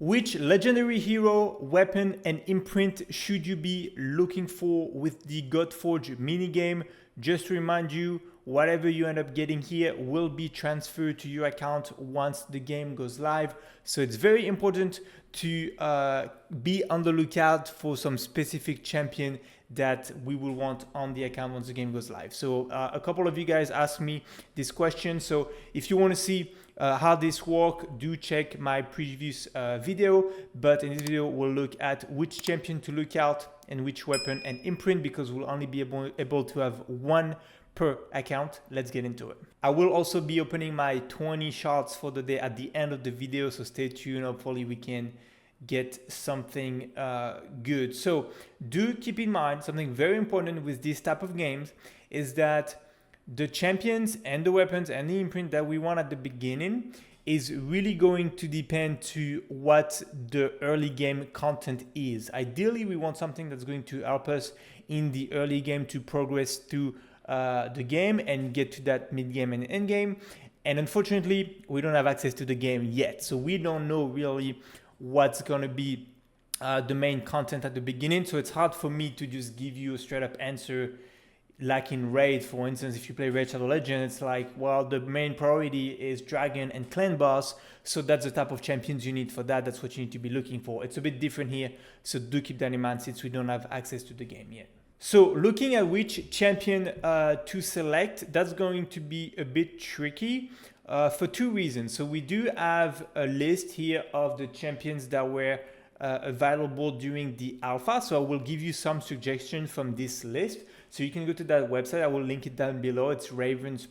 Which legendary hero, weapon, and imprint should you be looking for with the Godforge minigame? Just to remind you, whatever you end up getting here will be transferred to your account once the game goes live. So it's very important to be on the lookout for some specific champion that we will want on the account once the game goes live. So a couple of you guys asked me this question. So if you want to see how this works, do check my previous video. But in this video, we'll look at which champion to look out and which weapon and imprint, because we'll only be able to have one per account. Let's get into it. I will also be opening my 20 shards for the day at the end of the video, so stay tuned. Hopefully we can get something good. So do keep in mind something very important with this type of games is that the champions and the weapons and the imprint that we want at the beginning is really going to depend to what the early game content is. Ideally, we want something that's going to help us in the early game to progress through the game and get to that mid game and end game. And unfortunately, we don't have access to the game yet. So we don't know really what's going to be the main content at the beginning. So it's hard for me to just give you a straight up answer. Like in Raid, for instance, if you play Raid Shadow Legend, it's like, well, the main priority is Dragon and Clan Boss. So that's the type of champions you need for that. That's what you need to be looking for. It's a bit different here. So do keep that in mind since we don't have access to the game yet. So looking at which champion to select, that's going to be a bit tricky for two reasons. So we do have a list here of the champions that were available during the alpha. So I will give you some suggestions from this list. So you can go to that website. I will link it down below. It's Raven's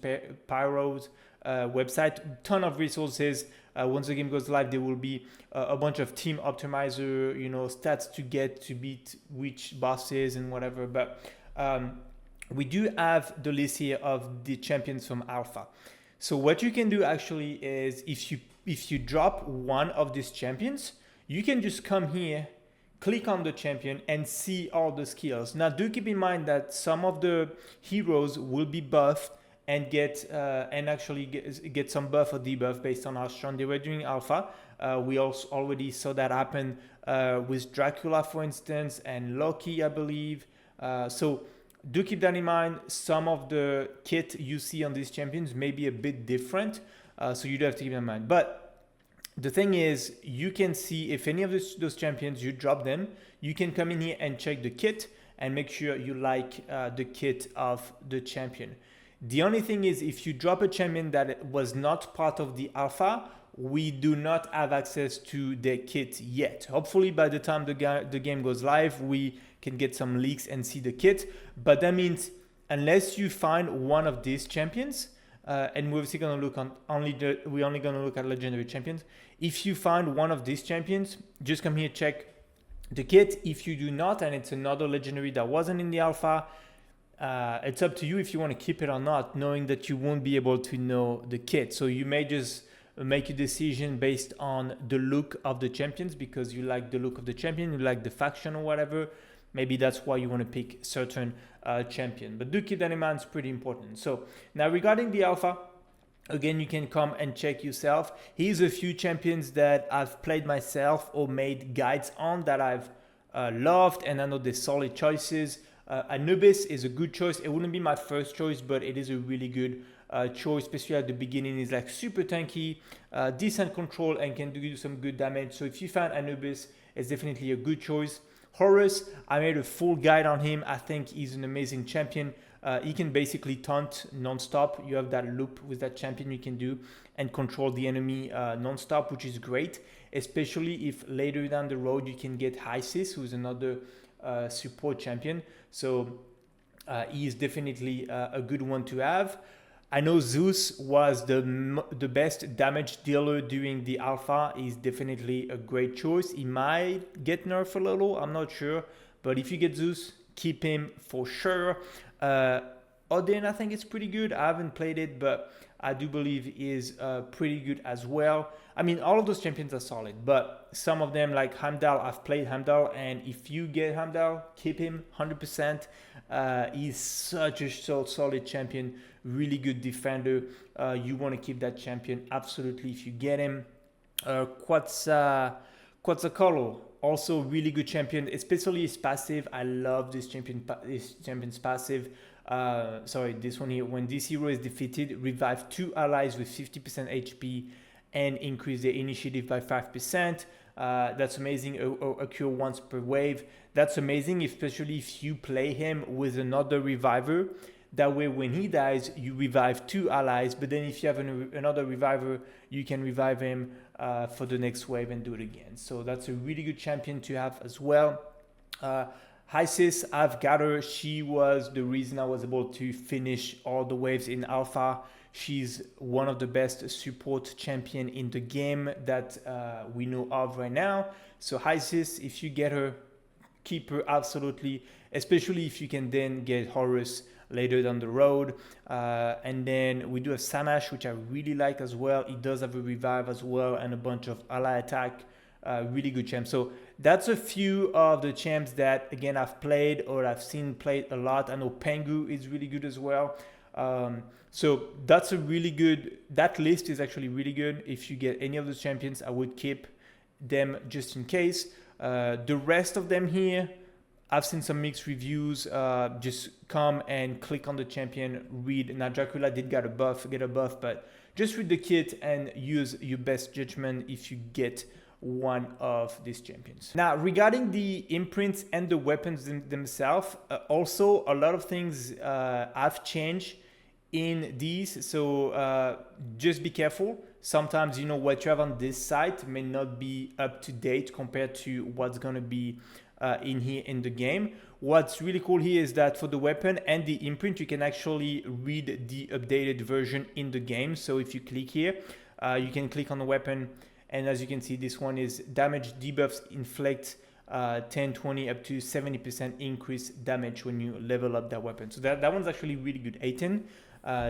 Pyro's website. Ton of resources. Once the game goes live, there will be a bunch of team optimizer, stats to get to beat which bosses and whatever. But we do have the list here of the champions from alpha. So what you can do actually is if you drop one of these champions, you can just come here, click on the champion and see all the skills. Now do keep in mind that some of the heroes will be buffed and get some buff or debuff based on how strong they were during alpha. We also already saw that happen with Dracula, for instance, and Loki, I believe. So do keep that in mind. Some of the kit you see on these champions may be a bit different, so you do have to keep that in mind. But the thing is, you can see if any of those champions, you drop them, you can come in here and check the kit and make sure you like the kit of the champion. The only thing is, if you drop a champion that was not part of the alpha, we do not have access to their kit yet. Hopefully by the time the game goes live, we can get some leaks and see the kit. But that means unless you find one of these champions, and we're obviously going to look on we're only going to look at legendary champions. If you find one of these champions, just come here, check the kit. If you do not, and it's another legendary that wasn't in the alpha, it's up to you if you want to keep it or not, knowing that you won't be able to know the kit. So you may just make a decision based on the look of the champions because you like the look of the champion, you like the faction or whatever. Maybe that's why you want to pick certain champion. But do keep that in mind, it's pretty important. So now regarding the alpha, again, you can come and check yourself. Here's a few champions that I've played myself or made guides on that I've loved, and I know they're solid choices. Anubis is a good choice. It wouldn't be my first choice, but it is a really good choice, especially at the beginning. It's like super tanky, decent control, and can do some good damage. So if you find Anubis, it's definitely a good choice. Horus, I made a full guide on him. I think he's an amazing champion. He can basically taunt non-stop. You have that loop with that champion you can do and control the enemy non-stop, which is great, especially if later down the road you can get Hysis, who's another support champion. So he is definitely a good one to have. I know Zeus was the best damage dealer during the alpha. He's definitely a great choice. He might get nerfed a little, I'm not sure. But if you get Zeus, keep him for sure. Odin, I think it's pretty good. I haven't played it, but I do believe is pretty good as well. I mean, all of those champions are solid, but some of them like Heimdall, I've played Heimdall, and if you get Heimdall, keep him 100%. He's such a solid champion, really good defender. You want to keep that champion absolutely if you get him. Quetzalcoatl, also really good champion, especially his passive. I love this champion's passive. Sorry, this one here. When this hero is defeated, revive 2 allies with 50% HP and increase their initiative by 5%. That's amazing. Occur once per wave. That's amazing, especially if you play him with another reviver. That way, when he dies, you revive 2 allies. But then if you have another reviver, you can revive him for the next wave and do it again. So that's a really good champion to have as well. Isis, I've got her. She was the reason I was able to finish all the waves in alpha. She's one of the best support champion in the game that we know of right now. So Isis, if you get her, keep her absolutely, especially if you can then get Horus later down the road. And then we do have Samash, which I really like as well. It does have a revive as well and a bunch of ally attack. Really good champ. So that's a few of the champs that, again, I've played or I've seen played a lot. I know Pengu is really good as well. So that's a really good, that list is actually really good. If you get any of those champions, I would keep them just in case. The rest of them here, I've seen some mixed reviews. Just come and click on the champion, read. Now Dracula did get a buff, but just read the kit and use your best judgment if you get one of these champions. Now regarding the imprints and the weapons themselves, also a lot of things have changed in these. So just be careful. Sometimes, you know, what you have on this site may not be up to date compared to what's going to be in here in the game. What's really cool here is that for the weapon and the imprint, you can actually read the updated version in the game. So if you click here, you can click on the weapon, and as you can see, this one is damage debuffs inflict 10, 20, up to 70% increase damage when you level up that weapon. So that one's actually really good. 18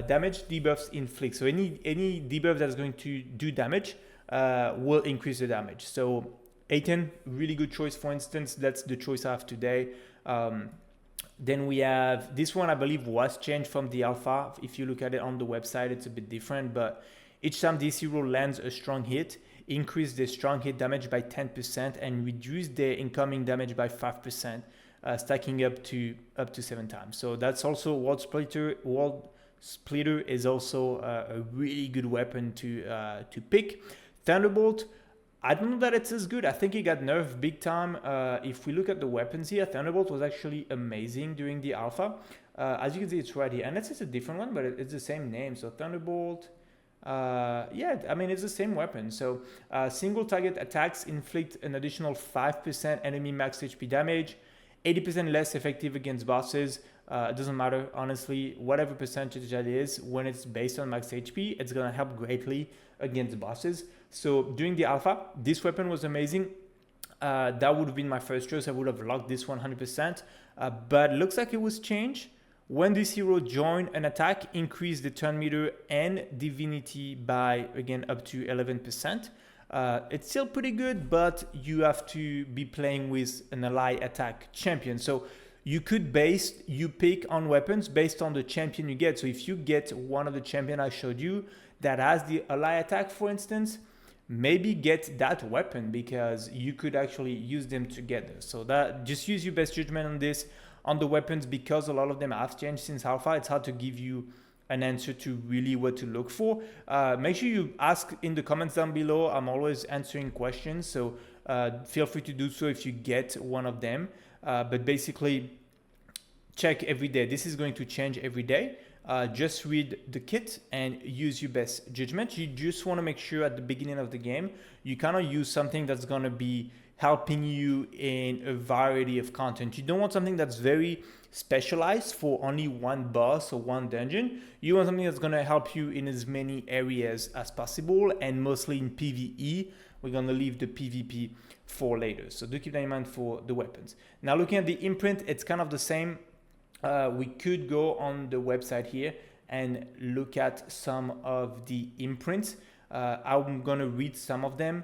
damage debuffs inflict. So any debuff that's going to do damage will increase the damage. So 18, really good choice. For instance, that's the choice I have today. Then we have this one, I believe was changed from the alpha. If you look at it on the website, it's a bit different, but each time this hero lands a strong hit, increase their strong hit damage by 10% and reduce their incoming damage by 5%, stacking up to 7 times. So that's also World Splitter is also a really good weapon to pick. Thunderbolt, I don't know that it's as good. I think it got nerfed big time. If we look at the weapons here, Thunderbolt was actually amazing during the alpha. As you can see, it's right here. Unless it's a different one, but it's the same name. So Thunderbolt, yeah, I mean, it's the same weapon. So single target attacks inflict an additional 5% enemy max HP damage, 80% less effective against bosses. It doesn't matter, honestly, whatever percentage that is, when it's based on max HP, it's going to help greatly against bosses. So during the alpha, this weapon was amazing. That would have been my first choice. I would have locked this 100%, but it looks like it was changed. When this hero joined an attack, increase the turn meter and divinity by, again, up to 11%. It's still pretty good, but you have to be playing with an ally attack champion. So you could pick on weapons based on the champion you get. So if you get one of the champion I showed you that has the ally attack, for instance, maybe get that weapon because you could actually use them together. So that, just use your best judgment on this. On the weapons, because a lot of them have changed since alpha, it's hard to give you an answer to really what to look for. Make sure you ask in the comments down below. I'm always answering questions, so feel free to do so if you get one of them. But basically, check every day. This is going to change every day. Just read the kit and use your best judgment. You just want to make sure at the beginning of the game, you kind of use something that's going to be helping you in a variety of content. You don't want something that's very specialized for only one boss or one dungeon. You want something that's going to help you in as many areas as possible, and mostly in PvE. We're going to leave the PvP for later. So do keep that in mind for the weapons. Now looking at the imprint, it's kind of the same. We could go on the website here and look at some of the imprints. I'm going to read some of them.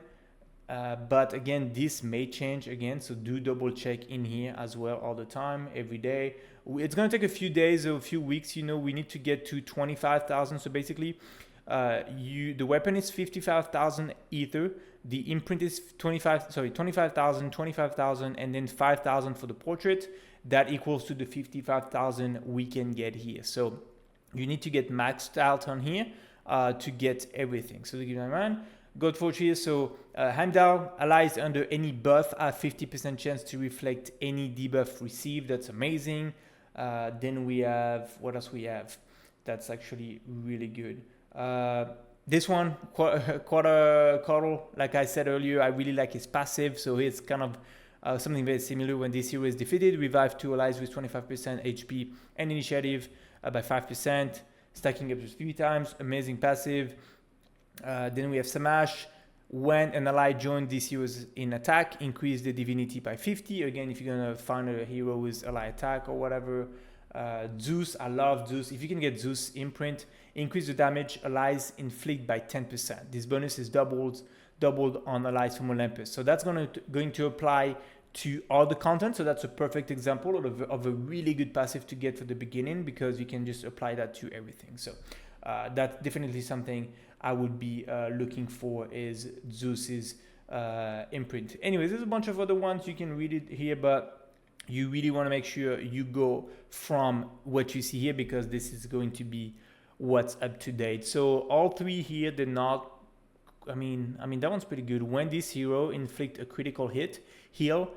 But again, this may change again, so do double check in here as well all the time, every day. It's going to take a few days or a few weeks. You know, we need to get to 25,000. So basically, The weapon is 55,000 ether. The imprint is 25,000, 25,000, and then 5,000 for the portrait. That equals to the 55,000 we can get here. So you need to get maxed out on here to get everything. So to keep in mind, Godforge here. So Heimdall allies under any buff have 50% chance to reflect any debuff received. That's amazing. Then we have, what else we have? That's actually really good. This one, quarter coddle, like I said earlier, I really like his passive. So it's kind of something very similar. When this hero is defeated, revive 2 allies with 25% HP and initiative by 5%, stacking up to 3 times. Amazing passive. Then we have Samash. When an ally joins these heroes in attack, increase the divinity by 50. Again, if you're gonna find a hero with ally attack or whatever. Zeus, I love Zeus. If you can get Zeus imprint, increase the damage allies inflict by 10%. This bonus is doubled on allies from Olympus. So that's going to apply to all the content. So that's a perfect example of a really good passive to get for the beginning, because you can just apply that to everything. So that's definitely something I would be looking for, is Zeus's imprint. Anyways, there's a bunch of other ones. You can read it here, but you really want to make sure you go from what you see here, because this is going to be what's up to date. So all three here, they're not, I mean that one's pretty good. When this hero inflict a critical hit, heal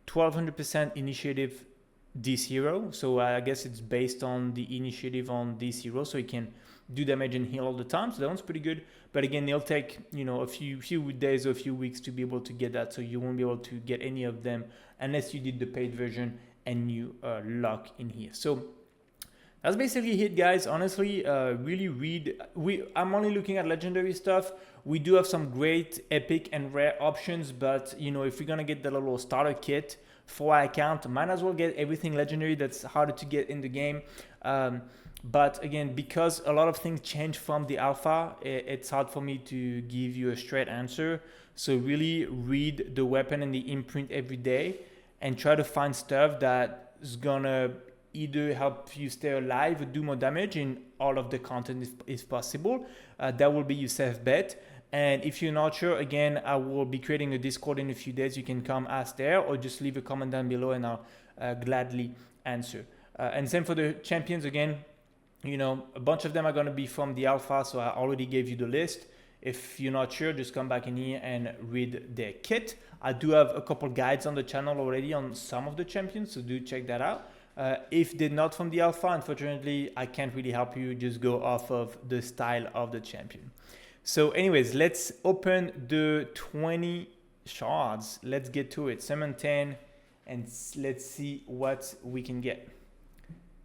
1200% initiative this hero. So I guess it's based on the initiative on this hero, so it can do damage and heal all the time. So that one's pretty good. But again, it'll take, a few days or a few weeks to be able to get that. So you won't be able to get any of them unless you did the paid version and you lock in here. So that's basically it, guys. Honestly, really read. I'm only looking at legendary stuff. We do have some great epic and rare options, but if you're gonna get the little starter kit for our account, might as well get everything legendary that's harder to get in the game. But again, because a lot of things change from the alpha, it's hard for me to give you a straight answer. So really read the weapon and the imprint every day and try to find stuff that is gonna either help you stay alive or do more damage in all of the content if possible. That will be your safe bet. And if you're not sure, again, I will be creating a Discord in a few days. You can come ask there, or just leave a comment down below and I'll gladly answer. And same for the champions. Again, a bunch of them are going to be from the alpha, so I already gave you the list. If you're not sure, just come back in here and read their kit. I do have a couple guides on the channel already on some of the champions, so do check that out. If they're not from the alpha, unfortunately, I can't really help you. Just go off of the style of the champion. So anyways, let's open the 20 shards. Let's get to it. Summon 10 and let's see what we can get.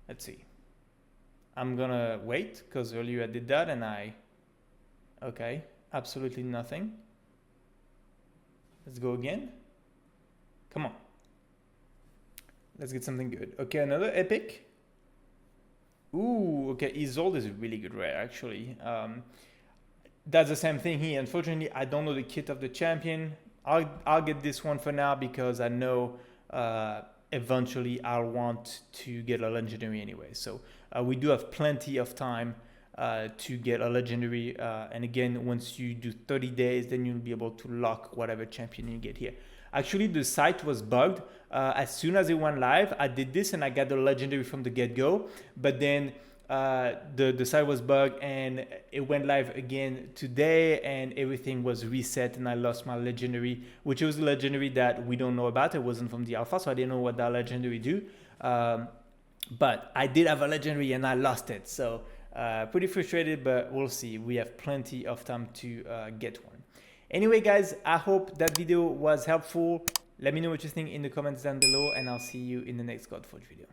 Let's see. I'm gonna wait because earlier I did that and okay, absolutely nothing. Let's go again. Come on. Let's get something good. Okay, another epic. Ooh, okay, Isolde is a really good rare actually. That's the same thing here. Unfortunately, I don't know the kit of the champion. I'll get this one for now because I know eventually I'll want to get a legendary anyway. So we do have plenty of time to get a legendary. And again, once you do 30 days, then you'll be able to lock whatever champion you get here. Actually, the site was bugged. As soon as it went live, I did this and I got the legendary from the get-go. But then the site was bugged and it went live again today and everything was reset and I lost my legendary, which was a legendary that we don't know about. It wasn't from the alpha, so I didn't know what that legendary do. But I did have a legendary and I lost it. So pretty frustrated, but we'll see. We have plenty of time to get one. Anyway, guys, I hope that video was helpful. Let me know what you think in the comments down below and I'll see you in the next Godforge video.